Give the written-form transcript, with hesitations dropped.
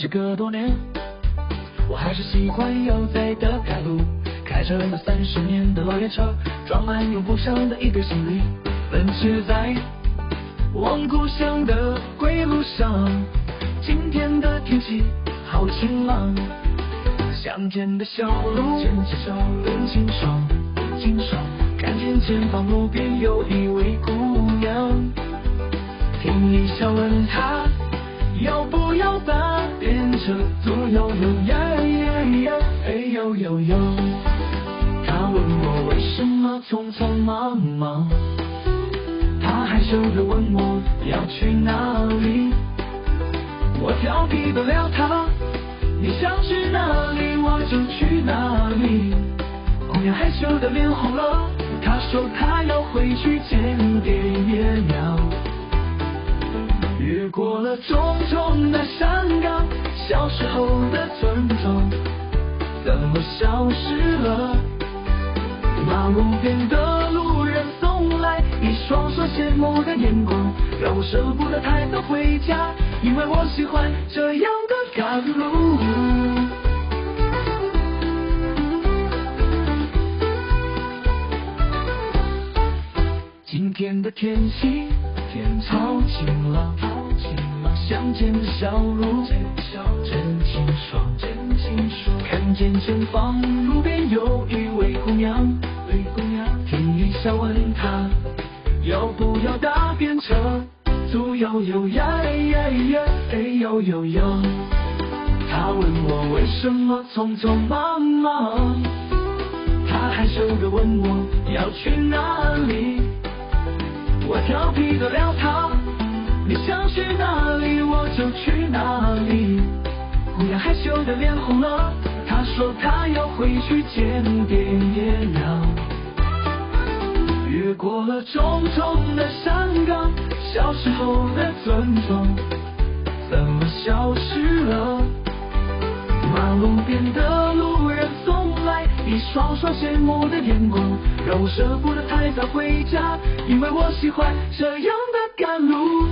时隔多年，我还是喜欢悠哉的开路，开着那30年的老爷车，装满用不上的一堆行李，奔驰在往故乡的归路上。今天的天气好晴朗，乡间的小路更清爽，看见前方路边有一位姑娘，停一下问她要不要搭便车，左右右呀呀呀，哎呦呦呦。她问我为什么匆匆忙忙，她害羞地问我要去哪里，我调皮地撩她，你想去哪里我就去哪里。姑娘害羞的脸红了，她说她要回去见爹爷娘。越过了重重的山岗，小时候的村庄怎么消失了？马路边的路人送来一双双羡慕的眼光，让我舍不得抬头回家，因为我喜欢这样的赶路。今天的天气好晴朗，乡间的小路真清爽，看见前方路边有一位姑娘，停一下问她要不要搭便车，左右右呀呀呀，哎呦呦呦。她问我为什么匆匆忙忙，她害羞地问我要去哪里，我调皮地撩她，你想去哪里我就去哪里。姑娘害羞的脸红了，她说她要回去见爹爷娘。越过了重重的山岗，小时候的村庄怎么消失了？马路边的路人送来一双双羡慕的眼光，让我舍不得太早回家，因为我喜欢这样的赶路。